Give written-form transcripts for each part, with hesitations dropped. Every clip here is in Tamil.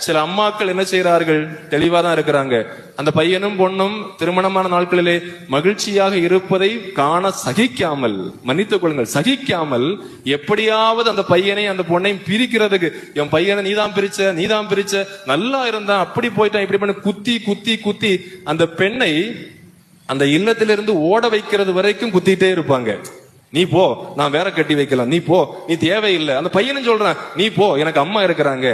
சில அம்மாக்கள் என்ன செய்யறார்கள்? தெளிவா தான் இருக்கிறாங்க. அந்த பையனும் பொண்ணும் திருமணமான நாட்களிலே மகிழ்ச்சியாக இருப்பதை காண சகிக்காமல், மன்னித்துக் கொள்ளுங்கள், சகிக்காமல் எப்படியாவது அந்த பையனை அந்த பொண்ணையும் பிரிக்கிறதுக்கு, என் பையனை நீதான் பிரிச்ச, நல்லா இருந்தான், அப்படி போயிட்டான், இப்படி பண்ண குத்தி குத்தி குத்தி அந்த பெண்ணை அந்த இல்லத்திலிருந்து ஓட வைக்கிறது வரைக்கும் குத்திட்டே இருப்பாங்க. நீ போ, நான் வேற கட்டி வைக்கலாம், நீ போ, நீ தேவையில்லை. அந்த பையனும் சொல்றான், நீ போ, எனக்கு அம்மா இருக்கிறாங்க.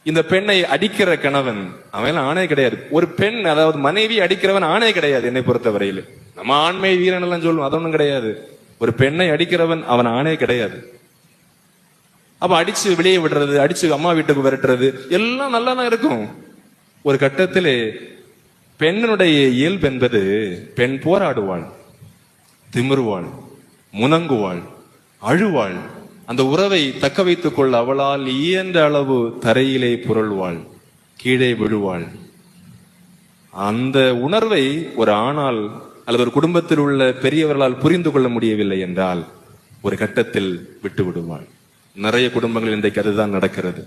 இந்த பெண்ணை அடிக்கிற கணவன் அவன் ஆணே கிடையாது. ஒரு பெண், அதாவது மனைவி அடிக்கிறவன் ஆணே கிடையாது. என்னை பொறுத்த வரையில நம்ம ஆண்மை வீரன் எல்லாம் சொல்லுவோம், அதொன்னும் கிடையாது. ஒரு பெண்ணை அடிக்கிறவன் அவன் ஆணே கிடையாது. அப்ப அடிச்சு வெளியே விடுறது, அடிச்சு அம்மா வீட்டுக்கு விரட்டுறது எல்லாம் நல்லா தான் இருக்கும். ஒரு கட்டத்திலே பெண்ணுடைய இயல்பு என்பது, பெண் போராடுவாள், திமிருவாள், முனங்குவாள், அழுவாள், அந்த உறவை தக்க வைத்துக் கொள்ள அவளால் இயன்ற அளவு தரையிலே புரள்வாள், கீழே விழுவாள். அந்த உணர்வை ஒரு ஆணால் அல்லது ஒரு குடும்பத்தில் உள்ள பெரியவர்களால் புரிந்து கொள்ள முடியவில்லை என்றால் ஒரு கட்டத்தில் விட்டு விடுவாள். நிறைய குடும்பங்கள் இன்றைக்கு அதுதான் நடக்கிறது.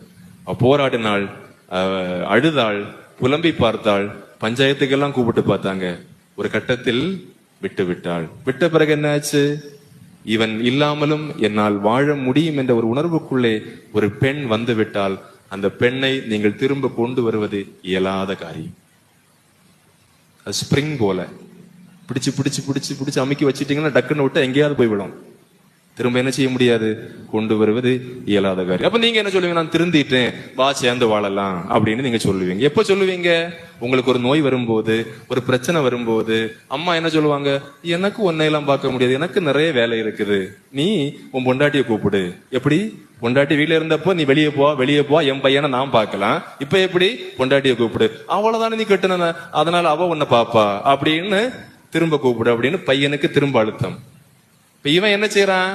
போராடினாள், அழுதாள், புலம்பி பார்த்தாள், பஞ்சாயத்துக்கெல்லாம் கூப்பிட்டு பார்த்தாங்க. ஒரு கட்டத்தில் விட்டு விட்டாள். விட்ட பிறகு என்ன ஆச்சு? இவன் இல்லாமலும் என்னால் வாழ முடியும் என்ற ஒரு உணர்வுக்குள்ளே ஒரு பெண் வந்து விட்டால் அந்த பெண்ணை நீங்கள் திரும்ப கொண்டு வருவது இயலாத காரியம். அது ஸ்பிரிங் போல பிடிச்சு பிடிச்சு பிடிச்சு பிடிச்சு அமுக்கி வச்சுட்டீங்கன்னா டக்குன்னு விட்டு எங்கேயாவது போய்விடும். திரும்ப என்ன செய்ய முடியாது, கொண்டு வருவது இயலாத காரியம். அப்ப நீங்க என்ன சொல்லுவீங்க? நான் திருந்திட்டேன், வா சேர்ந்து வாழலாம் அப்படின்னு நீங்க சொல்லுவீங்க. எப்ப சொல்லுவீங்க? உங்களுக்கு ஒரு நோய் வரும்போது, ஒரு பிரச்சனை வரும்போது. அம்மா என்ன சொல்லுவாங்க? எனக்கு உன்னையெல்லாம் பார்க்க முடியாது, எனக்கு நிறைய வேலை இருக்குது, நீ உன் பொண்டாட்டிய கூப்பிடு. எப்படி? பொண்டாட்டி வீட்டுல இருந்தப்போ நீ வெளியே போ, என் பையனை நான் பார்க்கலாம். இப்ப எப்படி? பொண்டாட்டிய கூப்பிடு, அவ்வளவுதானே நீ கட்டுன, அதனால அவ உன்னை பாப்பா அப்படின்னு திரும்ப கூப்பிடு அப்படின்னு பையனுக்கு திரும்ப அழுத்தம். இவன் என்ன செய்யறான்?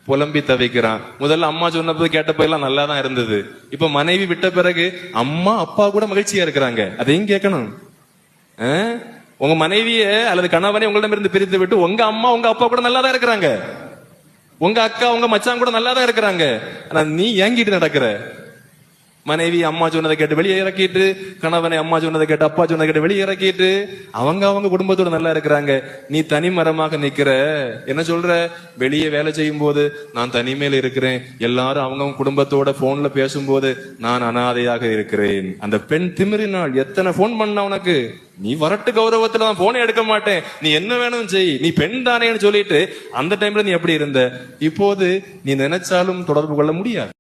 புலம்பி தவிக்கிறான். முதல்ல அம்மா சொன்னபோது கேட்டப்ப எல்லாம் நல்லா தான் இருந்தது. இப்ப மனைவி விட்ட பிறகு அம்மா அப்பா கூட மகிழ்ச்சியா இருக்கிறாங்க. அதையும் கேட்கணும். உங்க மனைவிய அல்லது கணவனை உங்களிடமிருந்து பிரித்து விட்டு உங்க அம்மா உங்க அப்பா கூட நல்லா தான் இருக்கிறாங்க, உங்க அக்கா உங்க மச்சான் கூட நல்லா தான் இருக்கிறாங்க. ஆனா நீ ஏங்கிட்டு நடக்கிற. மனைவி அம்மா சொன்னதை கேட்டு வெளியே இறக்கிட்டு, கணவனை அம்மா சொன்னதை கேட்டு அப்பா சொன்னதை கேட்டு வெளியே இறக்கிட்டு அவங்க குடும்பத்தோட நல்லா இருக்கிறாங்க. நீ தனி மரமாக நிக்கிற. என்ன சொல்ற? வெளியே வேலை செய்யும் போது நான் தனிமையில இருக்கிறேன், எல்லாரும் அவங்க குடும்பத்தோட போன்ல பேசும்போது நான் அனாதையாக இருக்கிறேன். அந்த பெண் திமிரினாள். எத்தனை போன் பண்ண உனக்கு? நீ வரட்டு கௌரவத்துல நான் போனே எடுக்க மாட்டேன், நீ என்ன வேணும் செய், நீ பெண் தானேன்னு சொல்லிட்டு அந்த டைம்ல நீ எப்படி இருந்த? இப்போது நீ நினைச்சாலும் தொடர்பு கொள்ள முடியாது.